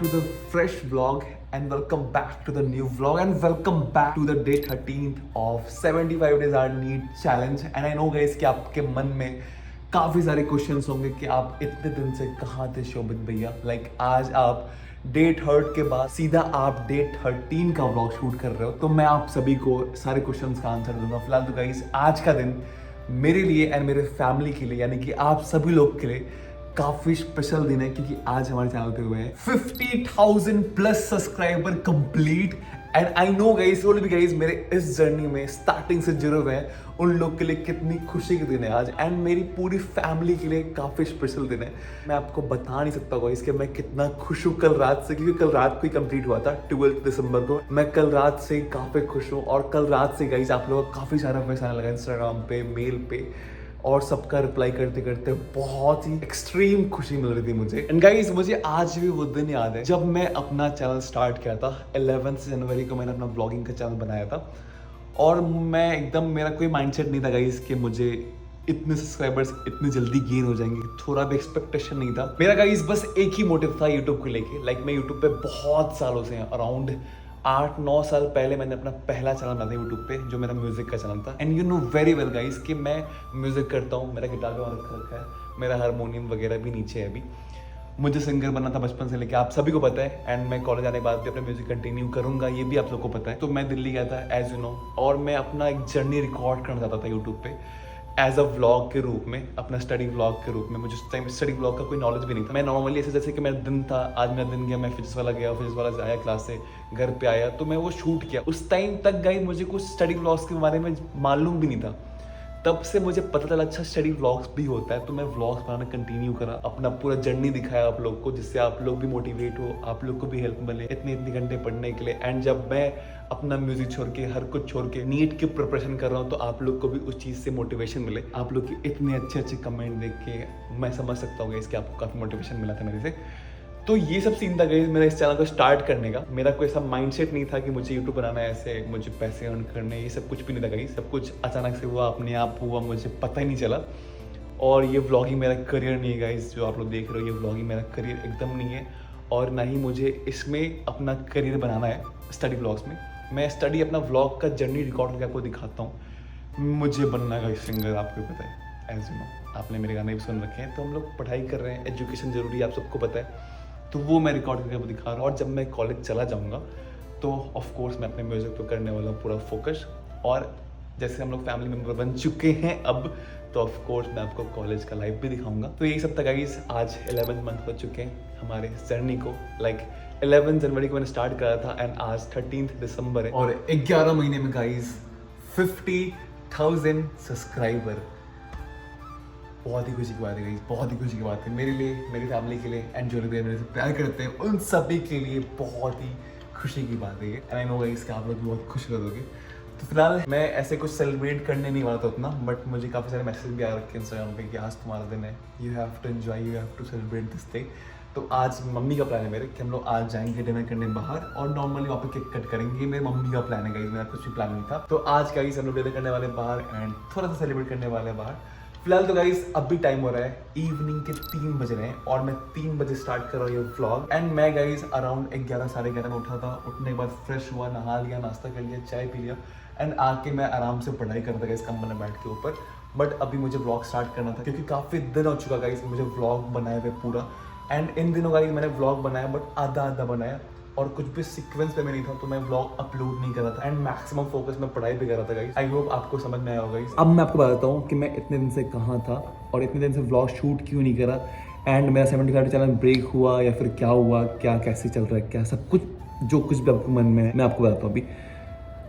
to the fresh vlog and welcome back to the new vlog and welcome back to the day 13th of 75 days our need challenge and I know guys कि आपके मन में काफ़ी सारे questions होंगे कि आप इतने दिन से कहाँ थे शोभित भैया आज आप डे थर्ड के बाद सीधा आप डे 13 का व्लॉग शूट कर रहे हो तो मैं आप सभी को सारे क्वेश्चंस का आंसर दूंगा। फिलहाल तो गाइस आज का दिन मेरे लिए एंड मेरे फैमिली के लिए यानी कि आप सभी लोग के लिए काफी स्पेशल दिन है क्योंकि आज हमारे चैनल पे हुए हैं 50,000 plus subscriber complete and I know guys भी गाइस मेरे इस जर्नी में स्टार्टिंग से जुड़े हुए हैं उन लोग के लिए कितनी खुशी के दिन है आज एंड मेरी पूरी फैमिली के लिए काफी स्पेशल दिन है। मैं आपको बता नहीं सकता गाइस कि मैं कितना खुश हूँ कल रात से, क्योंकि कल रात को ही कंप्लीट हुआ था 12 दिसंबर को। मैं कल रात से काफी खुश हूँ और कल रात से गाइस आप लोगों का काफी सारा मैसेज आने लगा इंस्टाग्राम पे, मेल पे और सबका रिप्लाई करते करते बहुत ही एक्सट्रीम खुशी मिल रही थी मुझे। एंड गाइस मुझे आज भी वो दिन याद है जब मैं अपना चैनल स्टार्ट किया था 11 जनवरी को। मैंने अपना ब्लॉगिंग का चैनल बनाया था और मैं एकदम मेरा कोई माइंडसेट नहीं था गाइस कि मुझे इतने सब्सक्राइबर्स इतनी जल्दी गेन हो जाएंगे, थोड़ा भी एक्सपेक्टेशन नहीं था मेरा गाइस। बस एक ही मोटिव था यूट्यूब को लेके। मैं यूट्यूब पे बहुत सालों से अराउंड 8-9 साल पहले मैंने अपना पहला चैनल बनाया था यूट्यूब पे जो मेरा म्यूजिक का चैनल था। And you know very well guys कि मैं म्यूजिक करता हूँ, मेरा गिटार भी वहाँ रखा है, मेरा हारमोनियम वगैरह भी नीचे है अभी। मुझे सिंगर बनना था बचपन से लेके, आप सभी को पता है। एंड मैं कॉलेज आने के बाद भी अपना म्यूजिक कंटिन्यू करूँगा, ये भी आप लोग को पता है। तो मैं दिल्ली गया था एज यू नो और मैं अपना एक जर्नी रिकॉर्ड करना चाहता था यूट्यूब पे एज अ व्लॉग के रूप में, अपना स्टडी व्लॉग के रूप में। मुझे उस टाइम स्टडी व्लॉग का कोई नॉलेज भी नहीं था। मैं नॉर्मली ऐसे जैसे कि मेरा दिन था, आज मेरा दिन गया, मैं फिजिक्स वाला गया, फिजिक्स वाला से आया क्लास से घर पे आया तो मैं वो शूट किया। उस टाइम तक गाइस मुझे कुछ स्टडी व्लॉग्स के बारे में मालूम भी नहीं था। तब से मुझे पता चला अच्छा स्टडी व्लॉग्स भी होता है, तो मैं व्लॉग्स बनाना कंटिन्यू करा, अपना पूरा जर्नी दिखाया आप लोग को, जिससे आप लोग भी मोटिवेट हो, आप लोग को भी हेल्प मिले इतने घंटे पढ़ने के लिए। एंड जब मैं अपना म्यूजिक छोड़ के हर कुछ छोड़ के नीट की प्रिपरेशन कर रहा हूँ तो आप लोग को भी उस चीज़ से मोटिवेशन मिले। आप लोग के इतने अच्छे कमेंट देख के मैं समझ सकता हूँ इसके आपको काफ़ी मोटिवेशन मिला था मेरे से। तो ये सब सीन था गाइस मेरा इस चैनल को स्टार्ट करने का। मेरा कोई ऐसा माइंडसेट नहीं था कि मुझे यूट्यूब बनाना है, ऐसे मुझे पैसे अर्न करने, ये सब कुछ भी नहीं था गाइस। सब कुछ अचानक से हुआ, अपने आप हुआ, मुझे पता ही नहीं चला। और ये व्लॉगिंग मेरा करियर नहीं है गाइस, जो आप लोग देख रहे हो ये व्लॉगिंग मेरा करियर एकदम नहीं है और ना ही मुझे इसमें अपना करियर बनाना है स्टडी व्लॉग्स में। मैं स्टडी अपना व्लॉग का जर्नी रिकॉर्ड करके आपको दिखाता हूँ। मुझे बनना है गाइस सिंगर, आपको पता है एज यू नो, आपने मेरे गाने भी सुन रखे हैं। तो हम लोग पढ़ाई कर रहे हैं, एजुकेशन जरूरी है, आप सबको पता है। तो वो मैं रिकॉर्ड करके आपको दिखा रहा हूँ और जब मैं कॉलेज चला जाऊँगा तो ऑफ कोर्स मैं अपने म्यूज़िक पे करने वाला हूँ पूरा फोकस। और जैसे हम लोग फैमिली मेम्बर बन चुके हैं अब, तो ऑफ कोर्स मैं आपको कॉलेज का लाइफ भी दिखाऊंगा। तो यही सब था गाइस। आज 11 मंथ हो चुके हैं हमारे जर्नी को। 11 जनवरी को मैंने स्टार्ट करा था एंड आज 13 दिसंबर है और 11 महीने में गाइस 50,000 सब्सक्राइबर। बहुत ही खुशी की बात है गाइस, बहुत ही खुशी की बात है मेरे लिए, मेरी फैमिली के लिए एंड जो लोग मेरे से प्यार करते हैं उन सभी के लिए बहुत ही खुशी की बात है ये। एंड आई नो गाइस कि आप लोग भी बहुत खुश रहोगे। तो फिलहाल मैं ऐसे कुछ सेलिब्रेट करने नहीं वाला था उतना, बट मुझे काफ़ी सारे मैसेज भी आ रखे हैं इंस्टाग्राम पे कि आज तुम्हारा दिन है, you have to enjoy, you have to celebrate this day. तो आज मम्मी का प्लान है मेरे कि हम लोग आज जाएंगे डिनर करने बाहर और नॉर्मली वहाँ पे केक कट करेंगे। मेरी मम्मी का प्लान है गाइस, मेरा कुछ भी प्लान नहीं था। तो आज गाइस हम लोग डिनर करने वाले बाहर एंड थोड़ा सा सेलिब्रेट करने वाले बाहर। फिलहाल तो गाइस अब भी टाइम हो रहा है, इवनिंग के 3 बज रहे हैं और मैं 3 बजे स्टार्ट कर रहा हूँ ये व्लॉग। एंड मैं गाइस अराउंड 11 साढ़े 11 में उठा था। उठने के बाद फ्रेश हुआ, नहा लिया, नाश्ता कर लिया, चाय पी लिया एंड आके मैं आराम से पढ़ाई करता गाइस कंबल में बैठ के ऊपर। बट अभी मुझे व्लॉग स्टार्ट करना था क्योंकि काफ़ी दिन हो चुका गाइस मुझे व्लॉग बनाए हुए पूरा। एंड इन दिनों गाइस मैंने व्लॉग बनाया बट आधा बनाया और कुछ भी सीक्वेंस पे में नहीं था, तो मैं व्लॉग अपलोड नहीं कर रहा था एंड मैक्सिमम फोकस मैं पढ़ाई पे कर रहा था गाइस। आई होप आपको समझ में आया होगा गाइस। अब मैं आपको बताता हूँ कि मैं इतने दिन से कहाँ था और इतने दिन से व्लॉग शूट क्यों नहीं करा एंड मेरा 75 चैनल ब्रेक हुआ या फिर क्या हुआ, क्या कैसे चल रहा है, क्या सब कुछ जो कुछ भी आपको मन में है मैं आपको बताता हूँ अभी।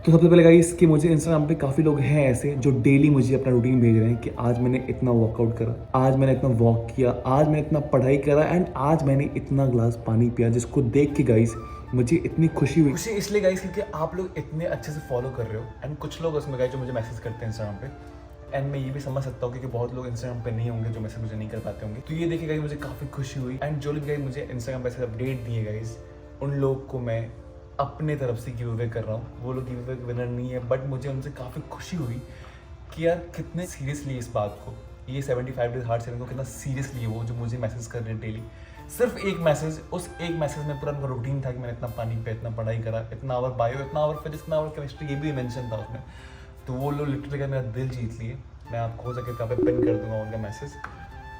तो सबसे पहले गाइस कि मुझे इंस्टाग्राम पे काफ़ी लोग हैं ऐसे जो डेली मुझे अपना रूटीन भेज रहे हैं कि आज मैंने इतना वर्कआउट करा, आज मैंने इतना वॉक किया, आज मैंने इतना पढ़ाई करा एंड आज मैंने इतना ग्लास पानी पिया, जिसको देख के गाइस मुझे इतनी खुशी हुई। खुशी इसलिए गाइस क्योंकि आप लोग इतने अच्छे से फॉलो कर रहे हो एंड कुछ लोग उसमें गाइस जो मुझे मैसेज करते हैं इंस्टाग्राम पे। एंड मैं ये भी समझ सकता हूँ क्योंकि बहुत लोग इंस्टाग्राम पे नहीं होंगे जो मैसेज मुझे नहीं कर पाते होंगे। तो ये देखिए गाइस मुझे काफ़ी खुशी हुई एंड जो लोग गाइस मुझे इंस्टाग्राम पे ऐसे अपडेट दिए गाइस उन लोग को मैं अपने तरफ से गिव अवे कर रहा हूँ। वो लोग गिव अवे विनर नहीं है बट मुझे उनसे काफ़ी खुशी हुई कि यार कितने सीरियसली इस बात को, ये 75 डेज हार्ड चैलेंज को कितना सीरियसली वो जो मुझे मैसेज कर रहे हैं डेली सिर्फ एक मैसेज, उस एक मैसेज में पूरा उनका रूटीन था कि मैंने इतना पानी पे इतना पढ़ाई करा, इतना आवर बायो, इतना आवर फिजिक्स, इतना आवर केमिस्ट्री, ये भी मेंशन था उसमें। तो वो लोग लिटरली मेरा दिल जीत लिए। मैं आपको हो सके यहाँ पे पिन कर दूंगा उनका मैसेज।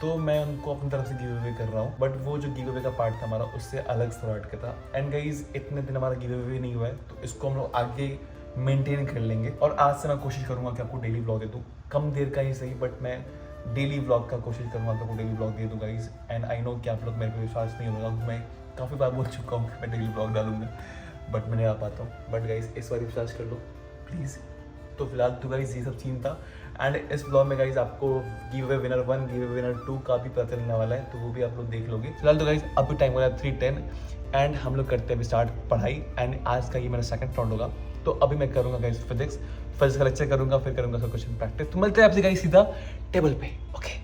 तो मैं उनको अपनी तरफ से गिव अवे कर रहा हूँ, बट वो जो गिव अवे का पार्ट था हमारा उससे अलग स्टार्ट का था। एंड गाइज इतने दिन हमारा गिव अवे नहीं हुआ है, तो इसको हम लोग आगे मेंटेन कर लेंगे। और आज से मैं कोशिश करूँगा कि आपको डेली ब्लॉग दे दूँ, कम देर का ही सही, बट मैं डेली ब्लॉग का कोशिश करूँगा कि आपको डेली ब्लॉग दे दूँगा गाइज। एंड आई नो कि आप लोग मेरे पे विश्वास नहीं होगा, मैं काफ़ी बार बोल चुका हूँ कि मैं डेली ब्लॉग डालूंगा, बट मैं नहीं आ पाता हूँ। बट गाइज इस बार विश्वास कर लो प्लीज़। तो फिलहाल तो गाइज ये सब सीन था। एंड इस ब्लॉग में गाइज आपको give away winner 1, give away winner 2 का भी पता चलने वाला है, तो वो भी आप लोग देख लोगे। फिलहाल तो गाइज अभी टाइम हो रहा है 3:10 एंड हम लोग करते हैं अभी स्टार्ट पढ़ाई। एंड आज का ये मेरा सेकंड राउंड होगा, तो अभी मैं करूँगा गाइज फिजिक्स का लेक्चर करूँगा, फिर करूँगा सब क्वेश्चन प्रैक्टिस। तो मिलते हैं आपसे गाइज सीधा टेबल पे। ओके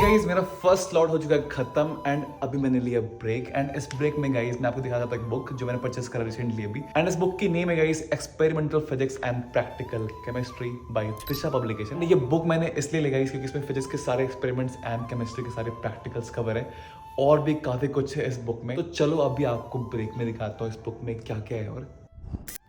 गाइज मेरा फर्स्ट स्लॉट हो चुका है खत्म एंड अभी मैंने लिया ब्रेक। एंड इस ब्रेक में गाइज मैं आपको दिखा था एक बुक जो मैंने परचेस करा रिसेंटली अभी। एंड इस बुक की नेम है guys experimental physics and practical chemistry bye Trisha publication. ये बुक मैंने इसलिए ली गाइज क्योंकि इसमें फिजिक्स के सारे एक्सपेरिमेंट्स एंड केमिस्ट्री के सारे प्रैक्टिकल्स कवर है, और भी काफी कुछ है इस बुक में। तो चलो अभी आपको ब्रेक में दिखाता हूँ इस बुक में क्या क्या है। और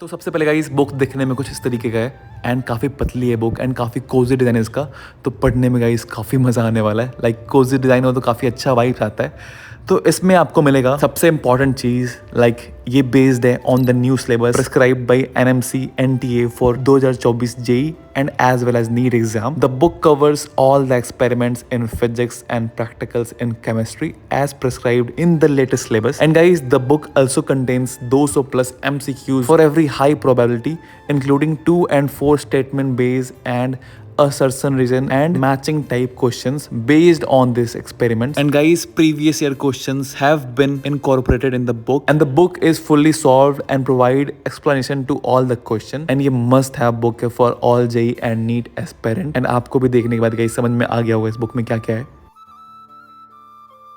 तो सबसे पहले गाइस बुक दिखने में कुछ इस तरीके का है एंड काफ़ी पतली है बुक एंड काफ़ी कोजी डिज़ाइन है इसका, तो पढ़ने में गाइस काफ़ी मज़ा आने वाला है। लाइक कोजी डिज़ाइन हो तो काफ़ी अच्छा वाइब्स आता है। तो इसमें आपको मिलेगा सबसे इंपॉर्टेंट चीज़, लाइक ये बेस्ड है on the new syllabus prescribed bye NMC NTA for 2024 JEE and as well as NEET exam. The book covers all the experiments in physics and practicals in chemistry as prescribed in the latest syllabus. And guys, the book also contains 200 plus MCQs for every high probability, including 2 and 4 statement based and assertion reason and matching type questions based on this experiment. And guys, previous year questions have been incorporated in the book, and the book is fully solved and provide explanation to all the question. And ये must have book है for all JEE and NEET aspirant. And आपको भी देखने के बाद guys समझ में आ गया होगा इस बुक में क्या क्या है।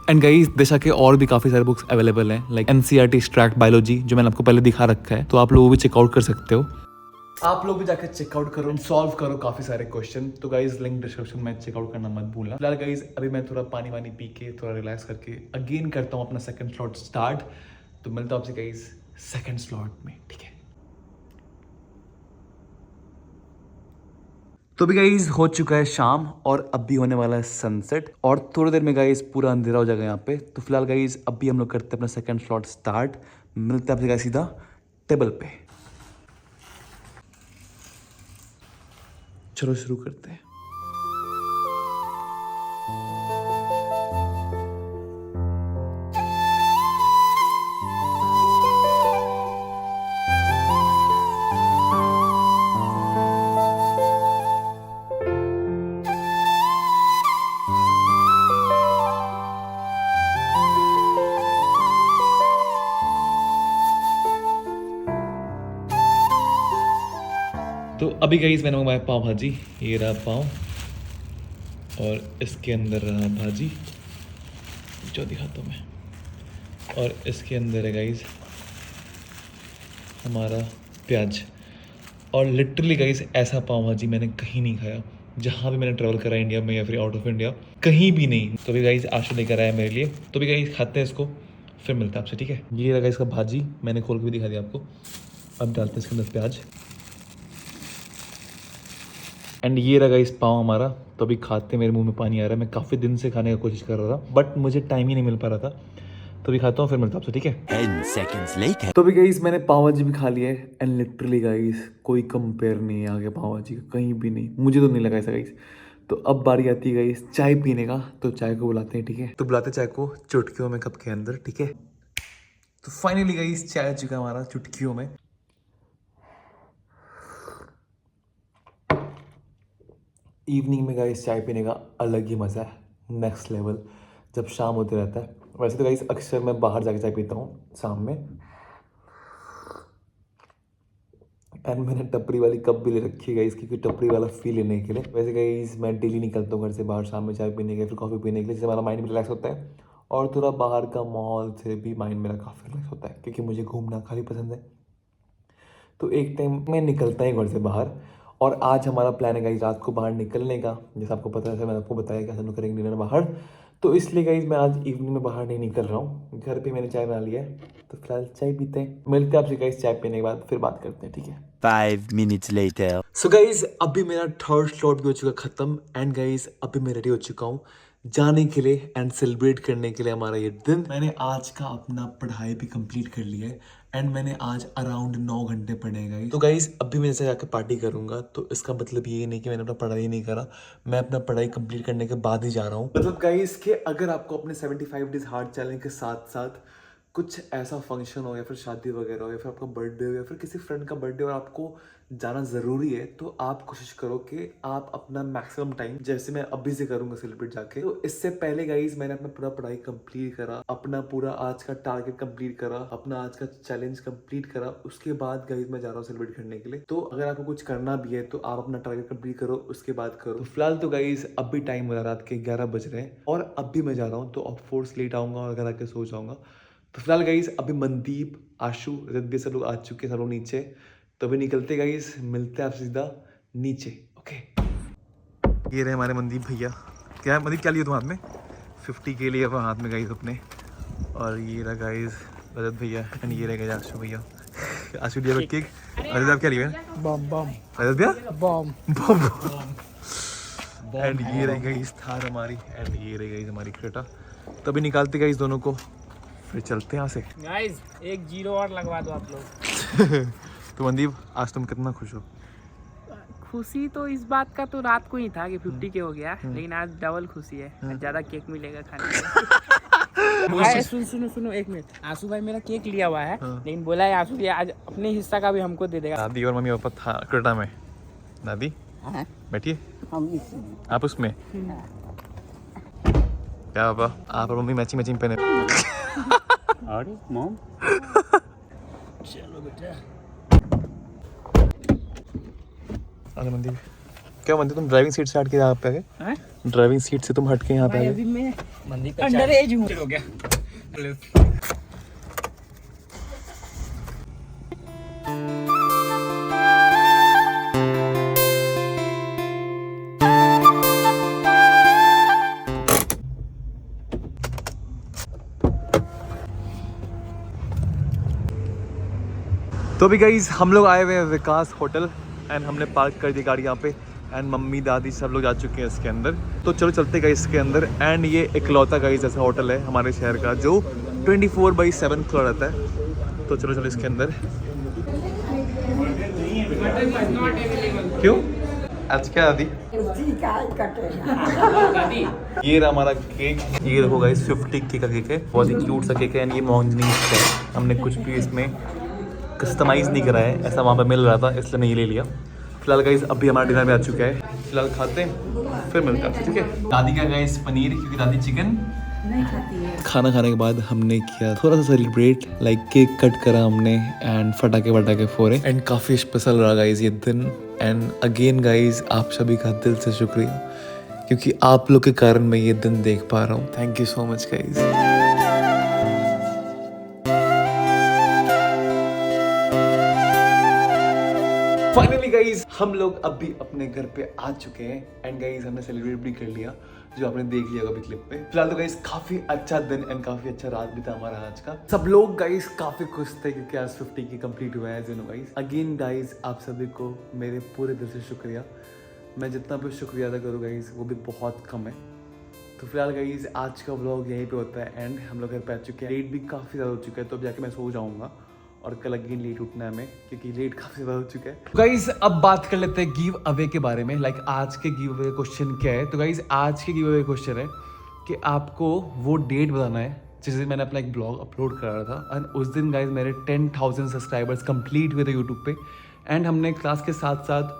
एंड गाइस दिशा के और भी काफ़ी सारे बुक्स अवेलेबल हैं, लाइक NCERT एक्सट्रैक्ट बायोलॉजी जो मैंने आपको पहले दिखा रखा है, तो आप लोग वो भी चेकआउट कर सकते हो। आप लोग भी जाकर चेकआउट करो, सॉल्व करो काफी सारे क्वेश्चन। तो गाइज लिंक डिस्क्रिप्शन में चेकआउट करना मत भूलना। फिलहाल गाइज अभी मैं थोड़ा पानी वानी पी के थोड़ा रिलैक्स करके अगेन करता हूँ अपना सेकंड स्लॉट स्टार्ट। तो मिलता हूँ आपसे गाइज सेकंड स्लॉट में, ठीक है। तो भी गाइज हो चुका है शाम और अभी होने वाला है सनसेट, और थोड़ी देर में गाइज पूरा अंधेरा हो जाएगा यहाँ पे। तो फिलहाल गाइज अभी हम लोग करते हैं अपना सेकंड स्लॉट स्टार्ट। मिलते हैं आपसे गाइज सीधा टेबल पे। चलो शुरू करते हैं। तो अभी गाइस मैंने मंगाया पाव भाजी, ये रहा पाव और इसके अंदर रहा भाजी जो दिखाता हूँ मैं, और इसके अंदर है गाइस हमारा प्याज। और लिटरली गाइस ऐसा पाव भाजी मैंने कहीं नहीं खाया, जहाँ भी मैंने ट्रैवल करा इंडिया में या फिर आउट ऑफ इंडिया, कहीं भी नहीं। तो भी गाइस आशा लेकर आया मेरे लिए। तो भी गाइस खाते हैं इसको, फिर मिलता है आपसे, ठीक है। ये रहा इसका भाजी, मैंने खोल के भी दिखा दिया आपको। अब डालते हैं इसके अंदर प्याज, एंड ये रहा इस पाव हमारा। तो अभी खाते मेरे मुंह में पानी आ रहा है, मैं काफ़ी दिन से खाने का कोशिश कर रहा था बट मुझे टाइम ही नहीं मिल पा रहा था। तो अभी खाता हूँ फिर मिलता हूँ आपसे, ठीक है। 10 seconds later. तो अभी गाइस मैंने पाव भाजी भी खा लिया है एंड लिटरली गाइस कोई कंपेयर नहीं है आगे पाव भाजी का, कहीं भी नहीं, मुझे तो नहीं लगा ऐसा गाइस। तो अब बारी आती है गाइस चाय पीने का, तो चाय को बुलाते हैं, ठीक है। तो बुलाते चाय को चुटकियों में कप के अंदर, ठीक है। तो फाइनली गाइस चाय आ चुका हमारा चुटकियों में। इवनिंग में गाइस चाय पीने का अलग ही मज़ा है, नेक्स्ट लेवल जब शाम होते रहता है। वैसे तो गाइस अक्सर मैं बाहर जाके चाय पीता हूँ शाम में, एंड मैंने टपरी वाली कप भी ले रखी है गाइस, क्योंकि टपरी वाला फील लेने के लिए। वैसे गाइस मैं डेली निकलता हूँ घर से बाहर शाम में चाय पीने के लिए, फिर कॉफ़ी पीने के लिए, जिससे हमारा माइंड भी रिलैक्स होता है और थोड़ा बाहर का माहौल से भी माइंड मेरा काफ़ी रिलैक्स होता है, क्योंकि मुझे घूमना काफ़ी पसंद है। तो एक टाइम मैं निकलता ही घर से बाहर, और आज हमारा प्लान है गाइस रात को बाहर निकलने का। जैसे आपको पता है, मैंने आपको बताया कि हम लोग करेंगे डिनर बाहर, तो इसलिए गाइस मैं आज इवनिंग में बाहर नहीं निकल रहा हूँ, घर पे मैंने चाय बना लिया है। तो फिलहाल चाय पीते हैं, मिलते हैं आपसे गाइस चाय पीने के बाद, फिर बात करते हैं, ठीक है। 5 minutes later. सो गाइज अभी मेरा थर्ड स्लॉट भी हो चुका खत्म, एंड गाइज अभी मैं रेडी हो चुका हूँ जाने के लिए एंड सेलिब्रेट करने के लिए हमारा ये दिन। मैंने आज का अपना पढ़ाई भी कंप्लीट कर लिया है, एंड मैंने आज अराउंड 9 घंटे पढ़े हैं गाइज। तो गाइज अभी मैं जैसे जाकर पार्टी करूंगा, तो इसका मतलब ये नहीं कि मैंने अपना पढ़ाई नहीं करा, मैं अपना पढ़ाई कंप्लीट करने के बाद ही जा रहा हूँ। मतलब गाइज कि अगर आपको अपने 75 डेज हार्ड चैलेंज के साथ साथ कुछ ऐसा फंक्शन हो या फिर शादी वगैरह हो या फिर आपका बर्थडे हो या फिर किसी फ्रेंड का बर्थडे और आपको जाना ज़रूरी है, तो आप कोशिश करो कि आप अपना मैक्सिमम टाइम, जैसे मैं अभी से करूँगा सेलिब्रेट जाके, तो इससे पहले गाइज मैंने अपना पूरा पढ़ाई कंप्लीट करा, अपना पूरा आज का टारगेट कंप्लीट करा, अपना आज का चैलेंज कंप्लीट करा, उसके बाद गाइज मैं जा रहा हूँ सेलिब्रेट करने के लिए। तो अगर आपको कुछ करना भी है तो आप अपना टारगेट कंप्लीट करो, उसके बाद करो। तो फिलहाल तो गाइज अभी टाइम हो रहा है रात के 11 बज रहे हैं और अभी मैं जा रहा हूँ, तो ऑफकोर्स लेट आऊँगा और घर आके सो जाऊँगा। तो फिलहाल गाइज अभी मनदीप, आशु, रणबीर सब लोग आ चुके हैं, सब लोग नीचे। तो अभी निकलते गाइज, मिलते हैं आपसे सीधा नीचे, ओके। ये रहे हमारे मनदीप भैया। क्या मनदीप, क्या लिए तुम हाथ में? 50 के लिए अपने हाथ में गाइज अपने। और ये रहा गाइज रजत भैया, एंड ये रह गया आशु भैया। आशु दिया केक। रजत आप क्या लिए? बम बम रजत भैया बम बम। एंड ये रह गई थार हमारी, एंड ये रह गई हमारी क्रेटा। तभी निकालते गाइज दोनों को, फिर चलते हैं यहाँ से। गाइस 1 0 और लगवा दो आप लोग। तो मनदीप आज तुम कितना खुश हो? खुशी तो इस बात का तो रात को ही था कि 50 के हो गया, लेकिन आज डबल खुशी है, ज्यादा केक मिलेगा खाने को। सुनो सुनो 1 मिनट, आंसू भाई मेरा केक लिया हुआ है, लेकिन बोला है आंसू भैया आज अपने हिस्सा का भी हमको दे देगा। दादी और मम्मी पापा था क्रेटा में। दादी बैठिए, आप उसमें। क्या पापा, आप और मम्मी मैचिंग मैचिंग पहने। अरे मॉम, चलो बेटा। अरे मनदीप, क्या मनदीप तुम ड्राइविंग सीट से हट के यहाँ पे आ गए? ड्राइविंग सीट से तुम हट के यहाँ पे आ गए? अभी मैं अंडर एज हूँ। हो गया। तो अभी गाइज हम लोग आए हुए हैं विकास होटल, एंड हमने पार्क कर दी गाड़ी यहाँ पे, एंड मम्मी दादी सब लोग जा चुके हैं इसके अंदर। तो चलो चलते गाइज इसके अंदर। एंड ये इकलौता गाइज ऐसा होटल है हमारे शहर का जो 24/7 खुला रहता है। तो चलो चलो इसके अंदर। क्यों आज क्या दादी? ये रहा हमारा केक, ये देखो गाइस 50 के का केक है, बहुत ही क्यूट सा केक है, एंड ये मोहनजनी का है। हमने कुछ भी इसमें कस्टमाइज़ नहीं करा है, ऐसा वहाँ पे मिल रहा था इसलिए नहीं ले लिया। फिलहाल गाइस अभी हमारा डिनर में आ चुका है, फिलहाल खाते हैं फिर मिलते हैं, ठीक है। दादी का गाइस पनीर, क्योंकि दादी चिकन नहीं खाती है। खाना खाने के बाद हमने किया थोड़ा सा सेलिब्रेट, लाइक केक कट करा हमने एंड फटाके वटाके फोड़े, एंड काफ़ी स्पेशल रहा गाइस ये दिन। एंड अगेन गाइस आप सभी का दिल से शुक्रिया, क्योंकि आप लोग के कारण मैं ये दिन देख पा रहा हूँ। Thank you so much guys. Finally guys हम लोग अभी अपने घर पे आ चुके हैं, एंड गाइज हमने सेलिब्रेट भी कर लिया, जो आपने देख लिया अभी क्लिप पे। फिलहाल तो गाइज काफी अच्छा दिन एंड काफी अच्छा रात भी था हमारा आज का। सब लोग गाइज काफी खुश थे क्योंकि आज 50 की कंप्लीट हुआ है गाइज। अगेन गाइज आप सभी को मेरे पूरे दिल से शुक्रिया। मैं जितना भी शुक्रिया अदा करूँ गाइज वो भी बहुत कम है। तो फिलहाल गाइज आज का व्लॉग यहीं पे होता है, एंड हम लोग घर पे आ चुके हैं। लेट भी काफ़ी ज़्यादा हो चुका है, तो अब जाके मैं सो जाऊँगा और कल अगेन लेट उठना है हमें, क्योंकि लेट काफ़ी ज़्यादा हो चुका है। तो गाइज अब बात कर लेते हैं गिव अवे के बारे में। लाइक आज के गिव अवे क्वेश्चन क्या है? तो गाइज आज के गिव अवे क्वेश्चन है कि आपको वो डेट बताना है जिस दिन मैंने अपना एक ब्लॉग अपलोड करा था, एंड उस दिन गाइज मेरे 10,000 सब्सक्राइबर्स कंप्लीट हुए थे यूट्यूब पे, एंड हमने क्लास के साथ साथ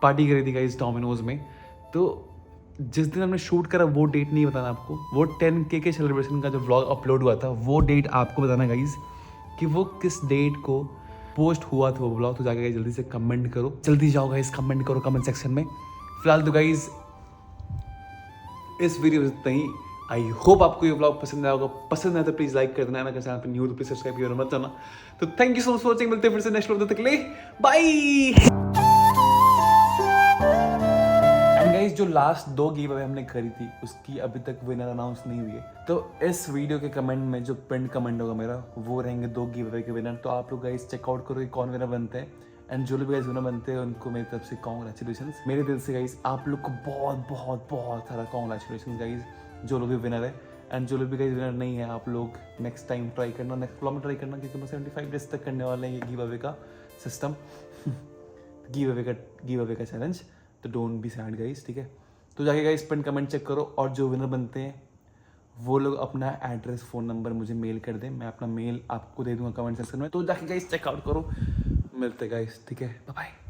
पार्टी करी थी गाइज डोमिनोज में। तो जिस दिन हमने शूट करा वो डेट नहीं बताना आपको, वो 10K के सेलिब्रेशन का जो व्लॉग अपलोड हुआ था वो डेट आपको बताना गाइज कि वो किस डेट को पोस्ट हुआ था वो व्लॉग। तो जाके गाइज जल्दी से कमेंट करो, जल्दी जाओ गाइज कमेंट करो कमेंट सेक्शन में। फिलहाल तो गाइज इस वीडियो में इतना ही। आई होप आपको ये व्लॉग पसंद आया होगा, पसंद आया तो प्लीज लाइक कर देना, अगर चैनल पे न्यू तो प्लीज सब्सक्राइब करना मत जाना। तो thank you so much for watching, मिलते हैं फिर से नेक्स्ट व्लॉग, तब तक के लिए बाय। गाइस जो लास्ट 2 गिव अवे हमने करी थी उसकी अभी तक विनर अनाउंस नहीं हुई है, तो इस वीडियो के कमेंट में जो पिन कमेंट होगा मेरा वो रहेंगे 2 गिव अवे के विनर। तो आप लोग गाइस चेकआउट करो कि कौन विनर बनते हैं, एंड जो लोग गाइस विनर बनते हैं उनको मेरी तरफ से कॉन्ग्रेचुलेशंस मेरे दिल से गाइस। आप लोग को बहुत बहुत बहुत सारा कॉन्ग्रेचुलेशंस गाइस जो लोग भी विनर है, एंड जो लोग भी गाइस विनर नहीं है आप लोग नेक्स्ट टाइम ट्राई करना, नेक्स्ट व्लॉग में ट्राई करना, क्योंकि मैं 75 डेज तक करने वाले हैं ये गिव अवे का सिस्टम गिव अवे का चैलेंज। तो डोंट बी सैड गाइस, ठीक है। तो जाके गाइस पिन कमेंट चेक करो, और जो विनर बनते हैं वो लोग अपना एड्रेस फ़ोन नंबर मुझे मेल कर दें, मैं अपना मेल आपको दे दूंगा कमेंट सेक्शन में। तो जाके गाइस चेकआउट करो, मिलते गाइस, ठीक है, बाय बाय।